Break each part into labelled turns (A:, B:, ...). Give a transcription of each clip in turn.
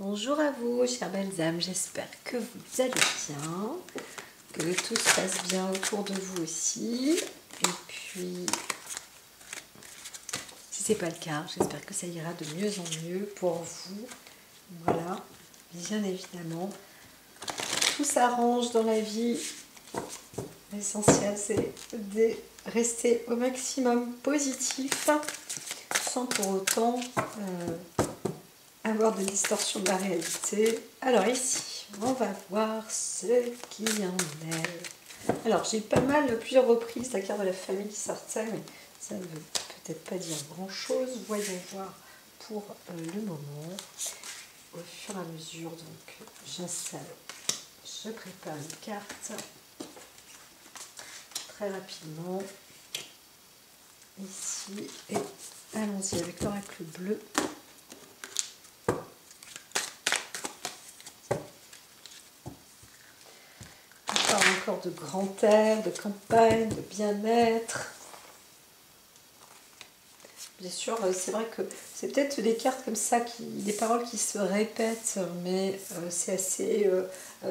A: Bonjour à vous, chères belles âmes, j'espère que vous allez bien, que tout se passe bien autour de vous aussi. Et puis, si ce n'est pas le cas, j'espère que ça ira de mieux en mieux pour vous. Voilà, bien évidemment, tout s'arrange dans la vie. L'essentiel, c'est de rester au maximum positif, sans pour autant avoir de distorsion de la réalité. Alors ici, on va voir ce qu'il y en est. Alors j'ai pas mal, plusieurs reprises, la carte de la famille qui sortait, mais ça ne veut peut-être pas dire grand-chose. Voyons voir pour le moment. Au fur et à mesure, donc j'installe, je prépare une carte très rapidement. Ici, et allons-y avec l'oracle bleu. Encore de grand air, de campagne, de bien-être. Bien sûr, c'est vrai que c'est peut-être des cartes comme ça, des paroles qui se répètent, mais c'est assez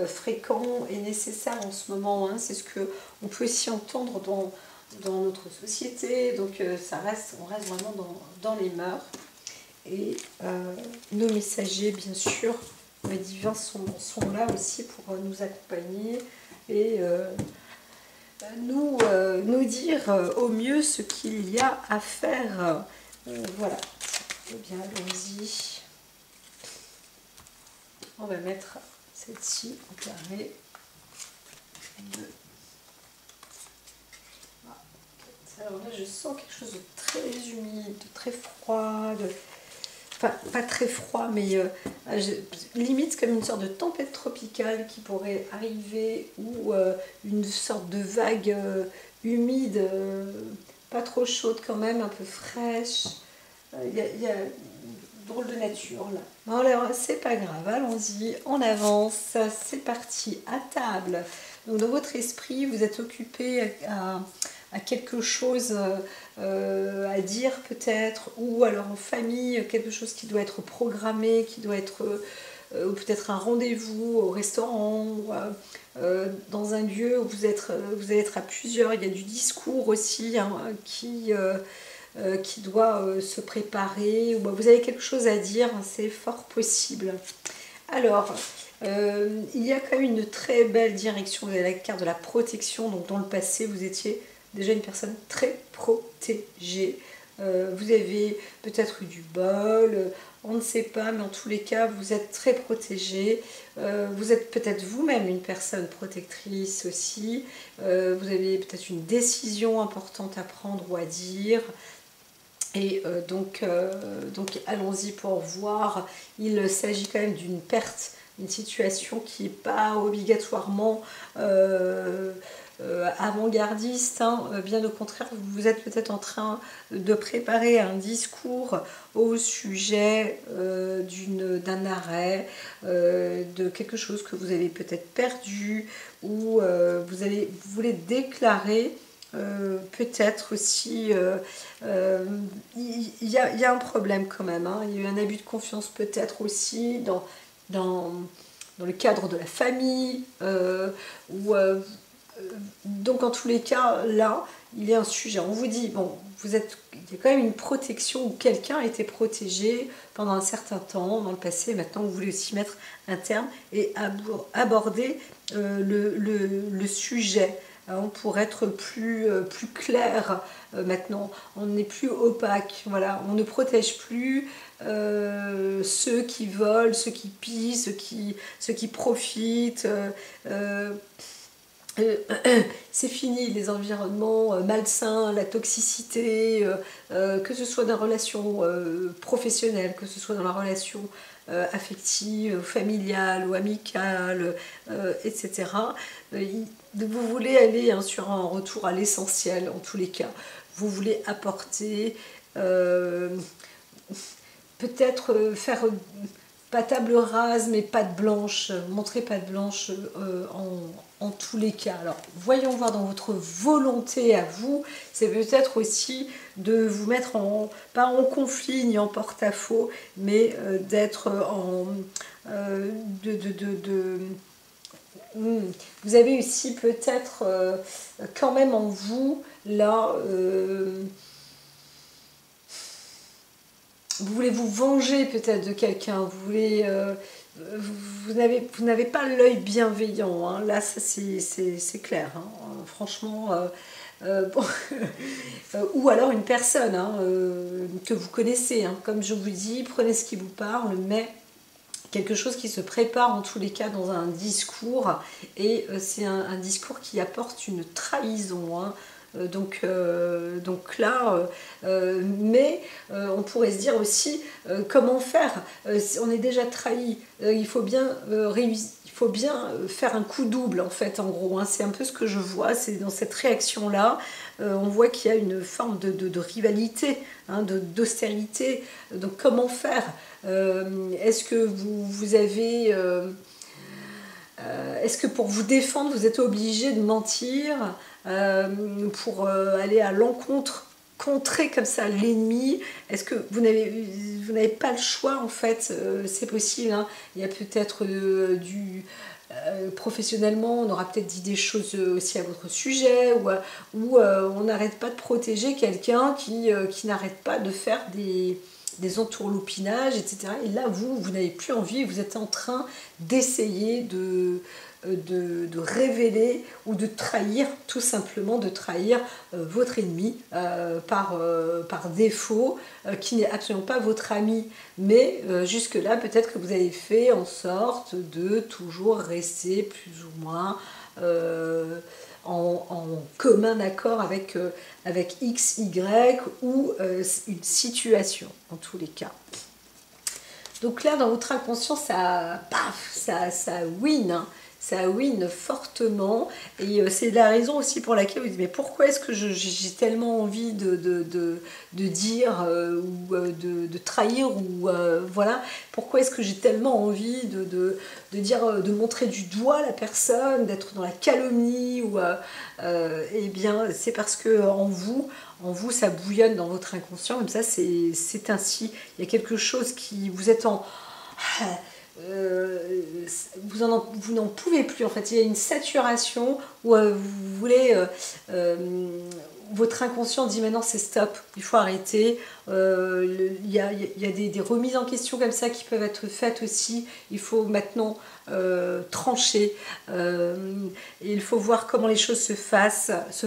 A: fréquent et nécessaire en ce moment. Hein. C'est ce qu'on peut aussi entendre dans notre société. Donc on reste vraiment dans les mœurs. Et nos messagers, bien sûr, les divins sont là aussi pour nous accompagner et nous dire au mieux ce qu'il y a à faire. Voilà. Eh bien, allons-y. On va mettre celle-ci en carré. Alors là, je sens quelque chose de très humide, de très froid, enfin, pas très froid, mais limite comme une sorte de tempête tropicale qui pourrait arriver, ou une sorte de vague humide, pas trop chaude quand même, un peu fraîche. Il y a une drôle de nature là. Bon, alors, c'est pas grave, allons-y, on avance, c'est parti, à table. Donc dans votre esprit, vous êtes occupé à quelque chose à dire peut-être, ou alors en famille, quelque chose qui doit être programmé, qui doit être, ou peut-être un rendez-vous au restaurant, ou, dans un lieu où vous allez être à plusieurs. Il y a du discours aussi, hein, qui doit se préparer, ou vous avez quelque chose à dire, c'est fort possible. Alors, il y a quand même une très belle direction. Vous avez la carte de la protection. Donc dans le passé, vous étiez déjà une personne très protégée. Vous avez peut-être eu du bol, on ne sait pas, mais en tous les cas, vous êtes très protégé. Vous êtes peut-être vous-même une personne protectrice aussi. Vous avez peut-être une décision importante à prendre ou à dire. Et donc allons-y pour voir. Il s'agit quand même d'une perte, une situation qui n'est pas obligatoirement avant-gardiste, hein. Bien au contraire, vous êtes peut-être en train de préparer un discours au sujet d'un arrêt, de quelque chose que vous avez peut-être perdu, ou vous voulez déclarer. Peut-être aussi, il y a un problème quand même, hein. Il y a eu un abus de confiance peut-être aussi dans le cadre de la famille, donc en tous les cas, là, il y a un sujet. On vous dit, bon, il y a quand même une protection, où quelqu'un a été protégé pendant un certain temps dans le passé. Maintenant, vous voulez aussi mettre un terme et aborder le sujet, hein, pour être plus clair. Maintenant, on n'est plus opaque. Voilà, on ne protège plus ceux qui volent, ceux qui pillent, ceux qui profitent. C'est fini les environnements malsains, la toxicité, que ce soit dans la relation professionnelle, que ce soit dans la relation affective, familiale ou amicale, etc. Vous voulez aller, hein, sur un retour à l'essentiel en tous les cas. Vous voulez apporter, peut-être faire pas table rase, mais patte blanche. Montrez patte blanche en tous les cas. Alors, voyons voir dans votre volonté à vous, c'est peut-être aussi de vous mettre pas en conflit ni en porte-à-faux, mais d'être en... Vous avez aussi peut-être quand même en vous, là... vous voulez vous venger peut-être de quelqu'un, vous voulez... vous n'avez pas l'œil bienveillant, hein. Là ça c'est clair, hein. Franchement, bon, ou alors une personne, hein, que vous connaissez, hein. Comme je vous dis, prenez ce qui vous parle, mais quelque chose qui se prépare en tous les cas dans un discours, et c'est un discours qui apporte une trahison, hein. Donc là, mais on pourrait se dire aussi comment faire, on est déjà trahi, il faut bien réussir. Il faut bien faire un coup double en fait, en gros, hein. C'est un peu ce que je vois, c'est dans cette réaction-là, on voit qu'il y a une forme de rivalité, hein, d'austérité. Donc comment faire, est-ce que vous avez... est-ce que pour vous défendre, vous êtes obligé de mentir pour aller à l'encontre, contrer comme ça l'ennemi? Est-ce que vous n'avez pas le choix en fait? C'est possible, hein. Il y a peut-être professionnellement, on aura peut-être dit des choses aussi à votre sujet, ou on n'arrête pas de protéger quelqu'un qui n'arrête pas de faire des entourloupinages, etc. Et là, vous n'avez plus envie, vous êtes en train d'essayer de révéler ou de trahir, tout simplement de trahir votre ennemi par défaut, qui n'est absolument pas votre ami. Mais jusque-là, peut-être que vous avez fait en sorte de toujours rester plus ou moins en commun accord avec X, Y ou une situation, en tous les cas. Donc là, dans votre inconscient, ça win, hein. Ça win fortement, et c'est la raison aussi pour laquelle vous dites, mais pourquoi est-ce que j'ai tellement envie de dire ou de trahir, ou voilà, pourquoi est-ce que j'ai tellement envie de dire, de montrer du doigt la personne, d'être dans la calomnie, ou eh bien c'est parce que en vous ça bouillonne dans votre inconscient, comme ça c'est ainsi, il y a quelque chose qui vous êtes en... vous n'en pouvez plus en fait, il y a une saturation où vous voulez, votre inconscient dit maintenant c'est stop, il faut arrêter. Il y a des remises en question comme ça qui peuvent être faites aussi, il faut maintenant trancher, et il faut voir comment les choses se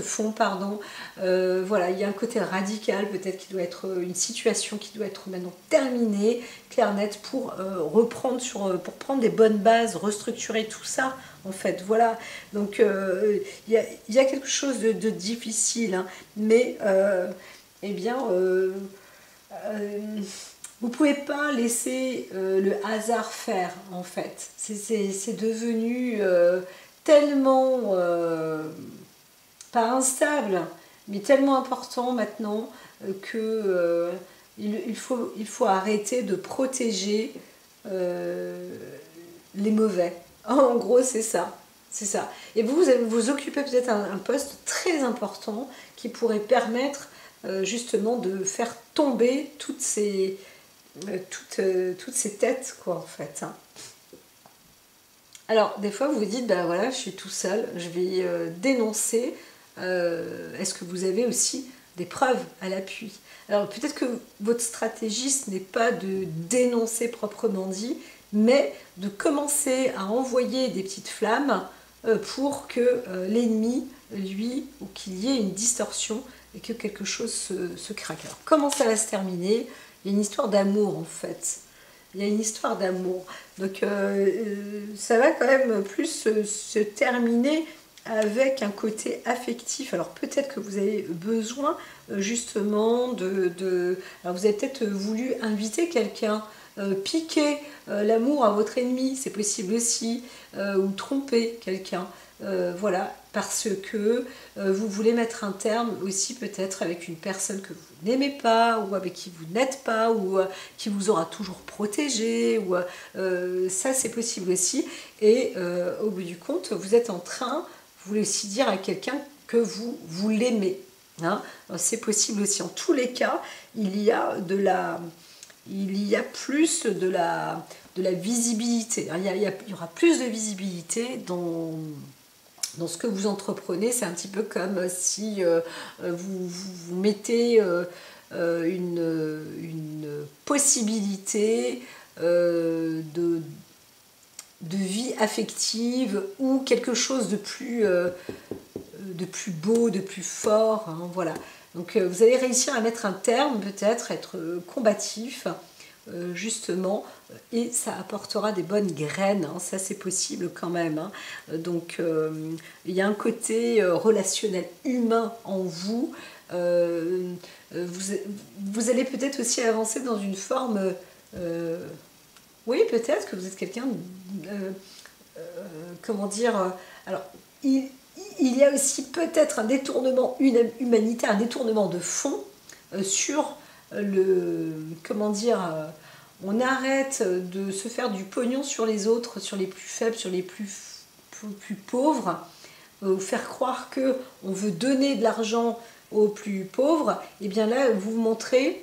A: font, pardon. Voilà, il y a un côté radical peut-être qui doit être, une situation qui doit être maintenant terminée, clair net, pour reprendre pour prendre des bonnes bases, restructurer tout ça en fait, voilà. Donc il y a quelque chose de difficile, hein, mais eh bien vous ne pouvez pas laisser le hasard faire, en fait. C'est devenu tellement, pas instable, mais tellement important maintenant que il faut arrêter de protéger les mauvais. En gros, c'est ça. C'est ça. Et vous occupez peut-être un poste très important qui pourrait permettre justement de faire tomber toutes ces têtes, quoi, en fait, hein. Alors, des fois, vous vous dites, ben voilà, je suis tout seul, je vais dénoncer. Est-ce que vous avez aussi des preuves à l'appui? Alors, peut-être que votre stratégie, ce n'est pas de dénoncer proprement dit, mais de commencer à envoyer des petites flammes pour que l'ennemi, lui, ou qu'il y ait une distorsion et que quelque chose se craque. Alors, comment ça va se terminer? Il y a une histoire d'amour, en fait. Il y a une histoire d'amour. Donc, ça va quand même plus se terminer avec un côté affectif. Alors, peut-être que vous avez besoin, justement, alors, vous avez peut-être voulu inviter quelqu'un, piquer l'amour à votre ennemi, c'est possible aussi, ou tromper quelqu'un. Voilà. parce que vous voulez mettre un terme aussi peut-être avec une personne que vous n'aimez pas, ou avec qui vous n'êtes pas, ou qui vous aura toujours protégé, ou ça c'est possible aussi. Et au bout du compte, vous êtes en train, vous voulez aussi dire à quelqu'un que vous l'aimez. Hein, c'est possible aussi. En tous les cas, il y a plus de la visibilité. Il y aura plus de visibilité dans ce que vous entreprenez. C'est un petit peu comme si vous mettez une possibilité de vie affective ou quelque chose de plus beau, de plus fort. Hein, voilà. Donc vous allez réussir à mettre un terme, peut-être, être combatif, justement, et ça apportera des bonnes graines, hein, ça c'est possible quand même. Hein. Donc il y a un côté relationnel humain en vous. Vous allez peut-être aussi avancer dans une forme... oui, peut-être que vous êtes quelqu'un... comment dire... alors, il y a aussi peut-être un détournement humanitaire, un détournement de fond sur comment dire, on arrête de se faire du pognon sur les autres, sur les plus faibles, sur les plus pauvres, ou faire croire que on veut donner de l'argent aux plus pauvres. Et bien là, vous montrez,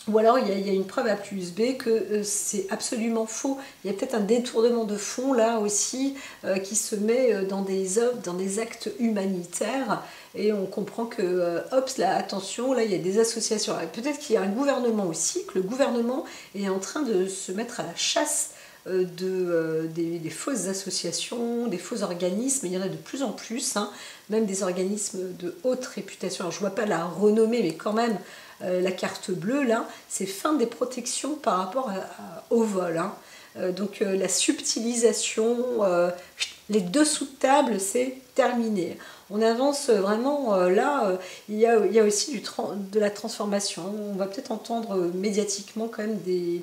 A: ou alors il y a une preuve A plus B que c'est absolument faux. Il y a peut-être un détournement de fond là aussi qui se met dans des œuvres, dans des actes humanitaires, et on comprend que, hop, là, attention, là il y a des associations. Peut-être qu'il y a un gouvernement aussi, que le gouvernement est en train de se mettre à la chasse des fausses associations, des faux organismes. Il y en a de plus en plus, hein, même des organismes de haute réputation. Alors je ne vois pas la renommée, mais quand même, la carte bleue, là, c'est fin des protections par rapport au vol. Hein. Donc la subtilisation, les dessous de table, c'est terminé. On avance vraiment, là, il y a aussi de la transformation. On va peut-être entendre médiatiquement quand même des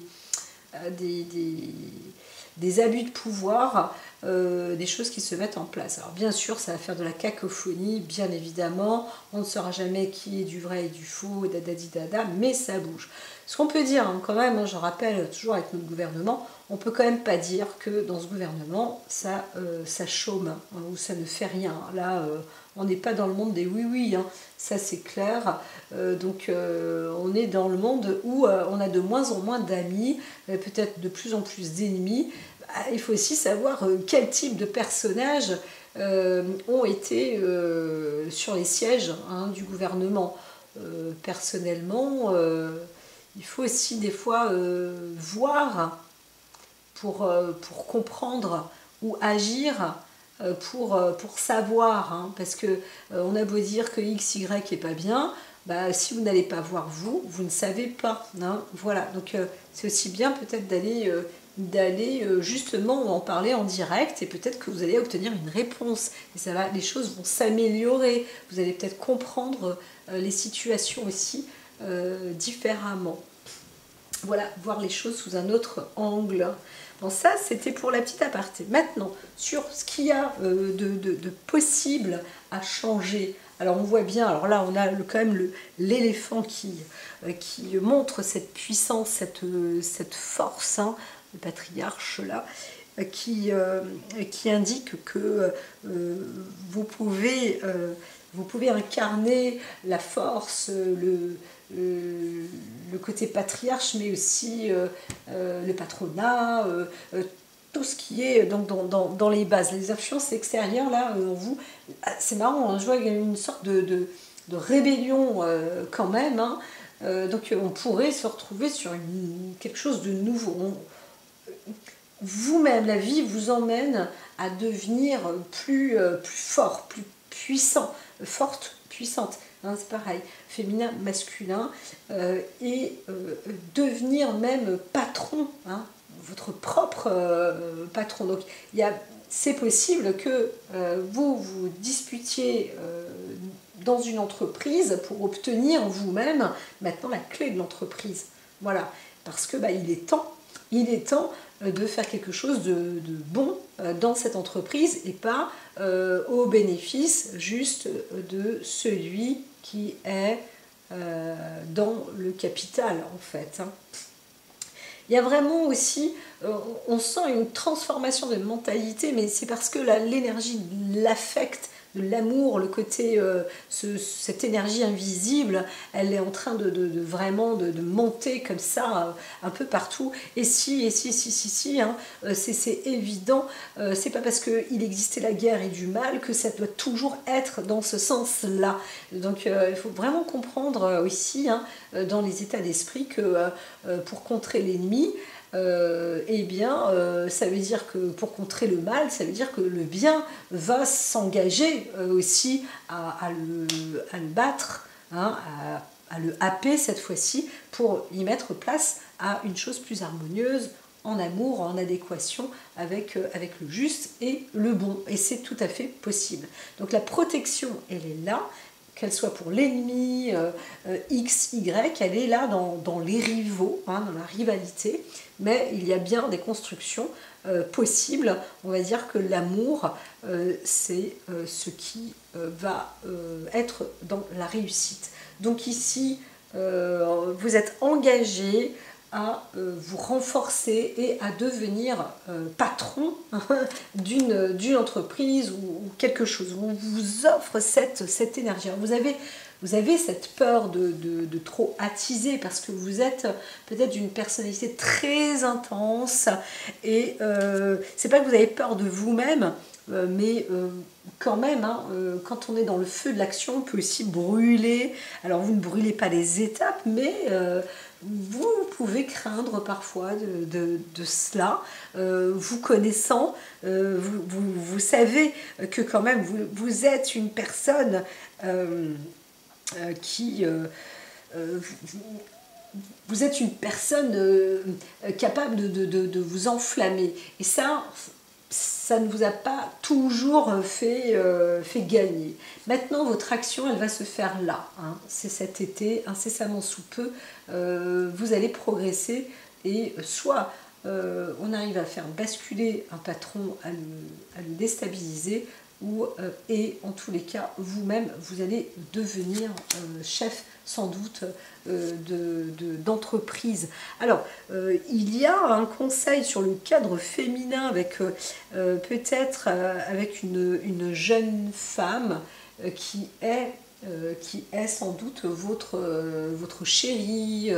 A: abus de pouvoir, des choses qui se mettent en place. Alors bien sûr, ça va faire de la cacophonie, bien évidemment, on ne saura jamais qui est du vrai et du faux, dadadidada, mais ça bouge. Ce qu'on peut dire, hein, quand même, hein, je rappelle toujours avec notre gouvernement, on peut quand même pas dire que dans ce gouvernement, ça chôme, hein, ou ça ne fait rien. Là, on n'est pas dans le monde des oui-oui, hein, ça c'est clair. Donc on est dans le monde où on a de moins en moins d'amis, peut-être de plus en plus d'ennemis. Il faut aussi savoir quel type de personnages ont été sur les sièges, hein, du gouvernement. Personnellement, il faut aussi des fois voir pour comprendre ou agir pour savoir, hein, parce que on a beau dire que X, Y est pas bien, bah, si vous n'allez pas voir vous ne savez pas. Hein, voilà, donc c'est aussi bien peut-être d'aller justement en parler en direct, et peut-être que vous allez obtenir une réponse, et ça va, les choses vont s'améliorer, vous allez peut-être comprendre les situations aussi différemment. Voilà, voir les choses sous un autre angle. Bon, ça, c'était pour la petite aparté. Maintenant, sur ce qu'il y a de possible à changer. Alors, on voit bien, alors là, on a quand même l'éléphant qui montre cette puissance, cette force, hein, le patriarche, là, qui indique que vous pouvez incarner la force, le côté patriarche, mais aussi le patronat, tout ce qui est donc dans les bases. Les influences extérieures, là, en vous, c'est marrant, hein, je vois qu'il y a une sorte de rébellion quand même, hein, donc on pourrait se retrouver sur quelque chose de nouveau. Vous-même, la vie vous emmène à devenir plus fort, plus puissant, forte, puissante. Hein, c'est pareil, féminin, masculin, et devenir même patron, hein, votre propre patron. Donc c'est possible que vous disputiez dans une entreprise pour obtenir vous-même maintenant la clé de l'entreprise. Voilà, parce que il est temps il est temps de faire quelque chose de bon dans cette entreprise et pas au bénéfice juste de celui qui est dans le capital en fait. Il y a vraiment aussi, on sent une transformation de mentalité, mais c'est parce que l'énergie de l'affect, de l'amour, le côté, cette énergie invisible, elle est en train vraiment de monter comme ça, un peu partout. Et si, hein, c'est évident, c'est pas parce qu'il existait la guerre et du mal que ça doit toujours être dans ce sens-là. Donc il faut vraiment comprendre aussi, hein, dans les états d'esprit, que pour contrer l'ennemi, eh bien, ça veut dire que pour contrer le mal, ça veut dire que le bien va s'engager aussi à le battre, hein, à le happer cette fois-ci, pour y mettre place à une chose plus harmonieuse, en amour, en adéquation avec le juste et le bon. Et c'est tout à fait possible. Donc la protection, elle est là, qu'elle soit pour l'ennemi, X, Y, elle est là dans les rivaux, hein, dans la rivalité, mais il y a bien des constructions possibles. On va dire que l'amour, c'est ce qui va être dans la réussite. Donc ici, vous êtes engagé à vous renforcer et à devenir patron d'une entreprise ou quelque chose. On vous offre cette énergie. Vous avez cette peur de trop attiser parce que vous êtes peut-être d'une personnalité très intense et c'est pas que vous avez peur de vous-même, mais quand même, hein, quand on est dans le feu de l'action, on peut aussi brûler. Alors vous ne brûlez pas les étapes, mais vous pouvez craindre parfois de cela. Vous connaissant, vous savez que quand même vous êtes une personne qui... vous êtes une personne capable de vous enflammer. Et ça ne vous a pas toujours fait gagner. Maintenant, votre action, elle va se faire là. Hein. C'est cet été, incessamment sous peu, vous allez progresser et soit on arrive à faire basculer un patron, à le déstabiliser, et en tous les cas, vous-même, vous allez devenir chef sans doute d'entreprise. Alors, il y a un conseil sur le cadre féminin avec peut-être avec une jeune femme qui est sans doute votre chérie,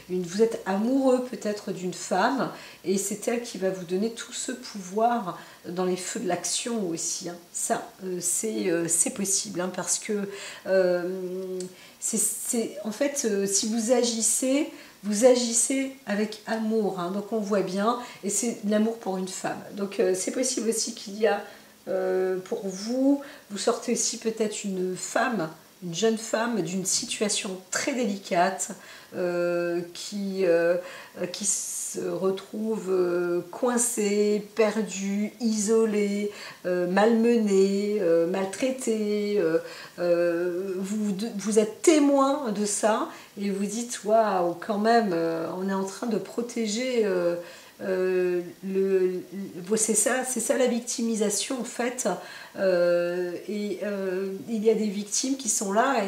A: vous êtes amoureux peut-être d'une femme, et c'est elle qui va vous donner tout ce pouvoir dans les feux de l'action aussi. Hein. Ça, c'est possible, hein, parce que en fait, si vous agissez avec amour, hein, donc on voit bien, et c'est l'amour pour une femme. Donc c'est possible aussi qu'il y a pour vous sortez aussi peut-être une jeune femme d'une situation très délicate qui se retrouve coincée, perdue, isolée, malmenée, maltraitée. Vous êtes témoin de ça et vous dites waouh, quand même, on est en train de protéger. C'est ça la victimisation en fait, il y a des victimes qui sont là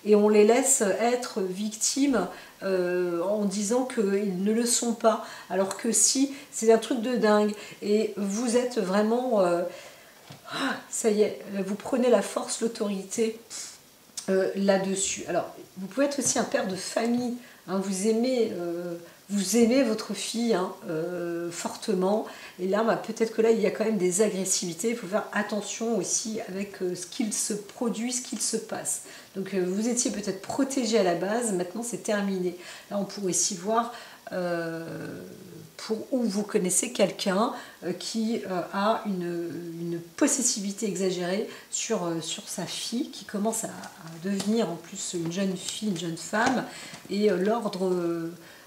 A: et on les laisse être victimes en disant qu'ils ne le sont pas, alors que si, c'est un truc de dingue et vous êtes vraiment ça y est, vous prenez la force, l'autorité là-dessus. Alors vous pouvez être aussi un père de famille, hein, vous aimez votre fille, hein, fortement, et là peut-être que là il y a quand même des agressivités, il faut faire attention aussi avec ce qu'il se produit, ce qu'il se passe. Donc vous étiez peut-être protégé à la base, maintenant c'est terminé. Là on pourrait aussi voir où vous connaissez quelqu'un qui a une possessivité exagérée sur sa fille, qui commence à devenir en plus une jeune fille, une jeune femme, et l'ordre,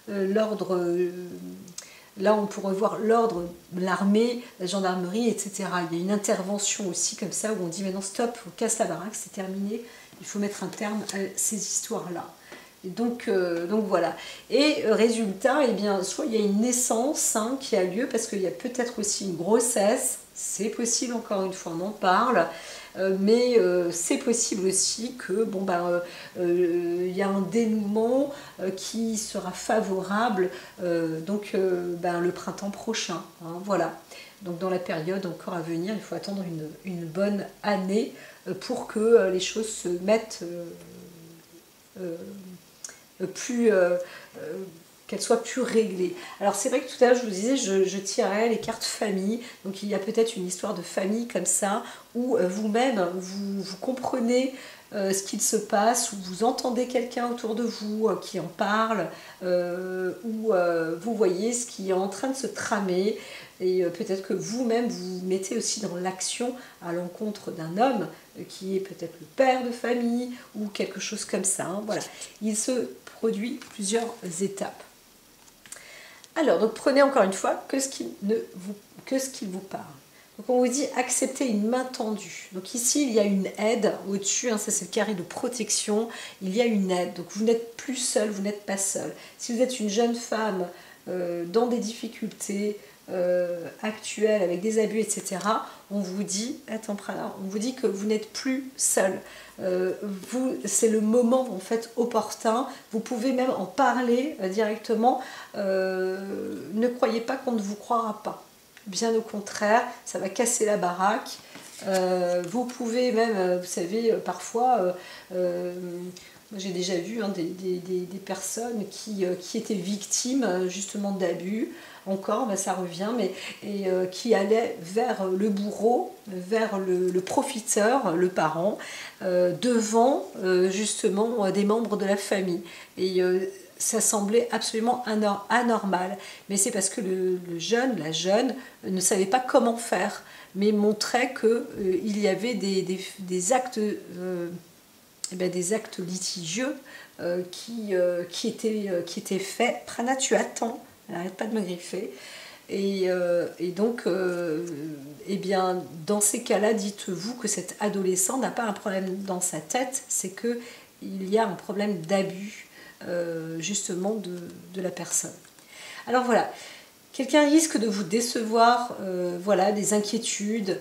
A: là on pourrait voir l'ordre, l'armée, la gendarmerie, etc. Il y a une intervention aussi comme ça où on dit maintenant stop, on casse la baraque, c'est terminé, il faut mettre un terme à ces histoires-là. Donc voilà. Et résultat, eh bien, soit il y a une naissance qui a lieu parce qu'il y a peut-être aussi une grossesse, c'est possible, encore une fois, on en parle, mais c'est possible aussi que bon, il y a un dénouement qui sera favorable le printemps prochain. Voilà. Donc dans la période encore à venir, il faut attendre une bonne année pour que les choses se mettent qu'elle soit plus réglée. Alors c'est vrai que tout à l'heure je vous disais, je tirais les cartes famille, donc il y a peut-être une histoire de famille comme ça, où vous-même, vous comprenez ce qu'il se passe, ou vous entendez quelqu'un autour de vous qui en parle, ou vous voyez ce qui est en train de se tramer, et peut-être que vous-même vous mettez aussi dans l'action à l'encontre d'un homme qui est peut-être le père de famille ou quelque chose comme ça. Voilà, il se produit plusieurs étapes. Alors, donc prenez encore une fois que ce qui vous parle. Donc on vous dit accepter une main tendue. Donc ici il y a une aide au-dessus, ça c'est le carré de protection, il y a une aide. Donc vous n'êtes plus seul, vous n'êtes pas seul. Si vous êtes une jeune femme dans des difficultés actuelles avec des abus, etc., on vous dit, on vous dit que vous n'êtes plus seul. C'est le moment en fait opportun. Vous pouvez même en parler directement. Ne croyez pas qu'on ne vous croira pas. Bien au contraire, ça va casser la baraque. Vous pouvez même, vous savez, parfois, j'ai déjà vu des personnes qui étaient victimes justement d'abus, encore, ça revient, qui allaient vers le bourreau, vers le profiteur, le parent, devant justement des membres de la famille. Et ça semblait absolument anormal, mais c'est parce que la jeune, ne savait pas comment faire, mais montrait qu'il y avait des actes litigieux qui étaient faits. Prana, tu attends, n'arrête pas de me griffer. Et donc, dans ces cas-là, dites-vous que cet adolescent n'a pas un problème dans sa tête, c'est qu'il y a un problème d'abus justement de la personne. Alors voilà, quelqu'un risque de vous décevoir, voilà, des inquiétudes,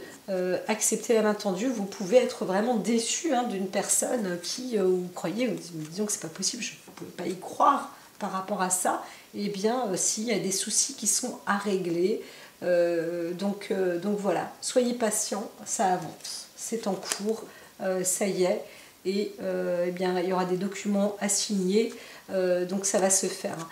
A: accepter la main tendue, vous pouvez être vraiment déçu d'une personne qui, vous croyez, disons que c'est pas possible, je ne pouvais pas y croire par rapport à ça, et bien s'il y a des soucis qui sont à régler, donc voilà, soyez patient, ça avance, c'est en cours, ça y est. Et il y aura des documents à signer, donc ça va se faire.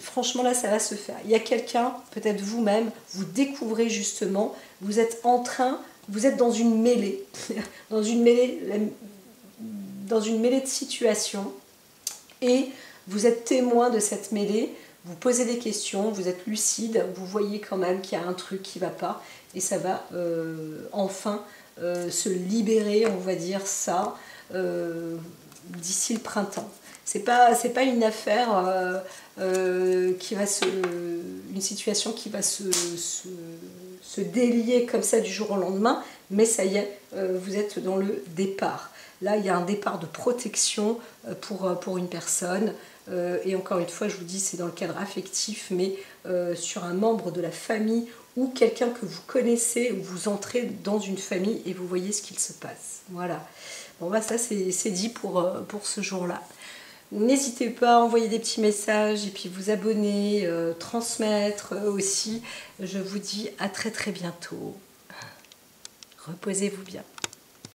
A: Franchement là ça va se faire. Il y a quelqu'un, peut-être vous-même, vous découvrez justement, vous êtes dans une mêlée, dans une mêlée de situations, et vous êtes témoin de cette mêlée, vous posez des questions, vous êtes lucide, vous voyez quand même qu'il y a un truc qui ne va pas, et ça va enfin se libérer, on va dire ça, d'ici le printemps. C'est pas une affaire une situation qui va se délier comme ça du jour au lendemain, mais ça y est, vous êtes dans le départ. Là, il y a un départ de protection pour une personne, et encore une fois, je vous dis, c'est dans le cadre affectif, mais sur un membre de la famille ou quelqu'un que vous connaissez, ou vous entrez dans une famille et vous voyez ce qu'il se passe. Voilà. Bon, ça, c'est dit pour ce jour-là. N'hésitez pas à envoyer des petits messages et puis vous abonner, transmettre aussi. Je vous dis à très très bientôt. Reposez-vous bien.